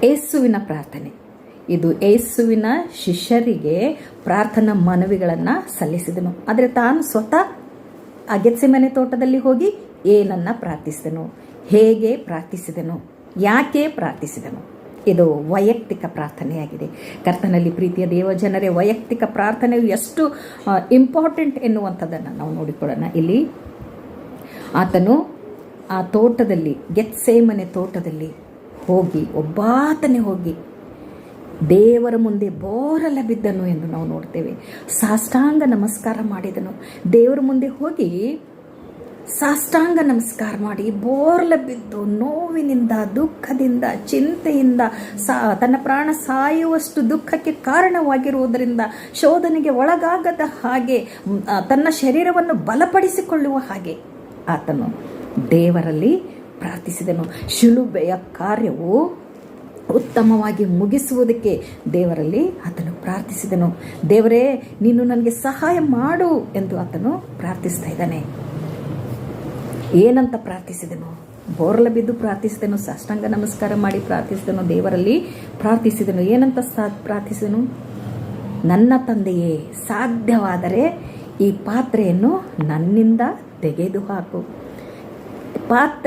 ಯೇಸುವಿನ ಪ್ರಾರ್ಥನೆ. ಇದು ಯೇಸುವಿನ ಶಿಷ್ಯರಿಗೆ ಪ್ರಾರ್ಥನಾ ಮನವಿಗಳನ್ನು ಸಲ್ಲಿಸಿದನು. ಆದರೆ ತಾನು ಸ್ವತಃ ಆ ಗೆತ್ಸೆಮನೆ ತೋಟದಲ್ಲಿ ಹೋಗಿ ಏನನ್ನ ಪ್ರಾರ್ಥಿಸಿದನು, ಹೇಗೆ ಪ್ರಾರ್ಥಿಸಿದನು, ಯಾಕೆ ಪ್ರಾರ್ಥಿಸಿದನು? ಇದು ವೈಯಕ್ತಿಕ ಪ್ರಾರ್ಥನೆಯಾಗಿದೆ. ಕರ್ತನಲ್ಲಿ ಪ್ರೀತಿಯ ದೇವಜನರೇ, ವೈಯಕ್ತಿಕ ಪ್ರಾರ್ಥನೆಯು ಎಷ್ಟು ಇಂಪಾರ್ಟೆಂಟ್ ಎನ್ನುವಂಥದ್ದನ್ನು ನಾವು ನೋಡಿಕೊಳ್ಳೋಣ. ಇಲ್ಲಿ ಆತನು ಆ ತೋಟದಲ್ಲಿ, ಗೆತ್ಸೇಮನೆ ತೋಟದಲ್ಲಿ ಹೋಗಿ ಒಬ್ಬಾತನೇ ಹೋಗಿ ದೇವರ ಮುಂದೆ ಬೋರಲ ಬಿದ್ದನು ಎಂದು ನಾವು ನೋಡ್ತೇವೆ. ಸಾಷ್ಟಾಂಗ ನಮಸ್ಕಾರ ಮಾಡಿದನು. ದೇವರ ಮುಂದೆ ಹೋಗಿ ಸಾಷ್ಟಾಂಗ ನಮಸ್ಕಾರ ಮಾಡಿ ಬೋರ್ಲ ಬಿದ್ದು ನೋವಿನಿಂದ, ದುಃಖದಿಂದ, ಚಿಂತೆಯಿಂದ, ತನ್ನ ಪ್ರಾಣ ಸಾಯುವಷ್ಟು ದುಃಖಕ್ಕೆ ಕಾರಣವಾಗಿರುವುದರಿಂದ ಶೋಧನೆಗೆ ಒಳಗಾಗದ ಹಾಗೆ, ತನ್ನ ಶರೀರವನ್ನು ಬಲಪಡಿಸಿಕೊಳ್ಳುವ ಹಾಗೆ ಆತನು ದೇವರಲ್ಲಿ ಪ್ರಾರ್ಥಿಸಿದನು. ಶಿಲುಬೆಯ ಕಾರ್ಯವು ಉತ್ತಮವಾಗಿ ಮುಗಿಸುವುದಕ್ಕೆ ದೇವರಲ್ಲಿ ಆತನು ಪ್ರಾರ್ಥಿಸಿದನು. ದೇವರೇ, ನೀನು ನನಗೆ ಸಹಾಯ ಮಾಡು ಎಂದು ಆತನು ಪ್ರಾರ್ಥಿಸ್ತಾ ಇದ್ದಾನೆ. ಏನಂತ ಪ್ರಾರ್ಥಿಸಿದನು? ಬೋರ್ಲ ಬಿದ್ದು ಪ್ರಾರ್ಥಿಸಿದನು, ಸಾಷ್ಟಾಂಗ ನಮಸ್ಕಾರ ಮಾಡಿ ಪ್ರಾರ್ಥಿಸಿದನು, ದೇವರಲ್ಲಿ ಪ್ರಾರ್ಥಿಸಿದನು. ಏನಂತ ಪ್ರಾರ್ಥಿಸಿದನು? ನನ್ನ ತಂದೆಯೇ, ಸಾಧ್ಯವಾದರೆ ಈ ಪಾತ್ರೆಯನ್ನು ನನ್ನಿಂದ ತೆಗೆದು ಹಾಕು. ಪಾತ್ರೆ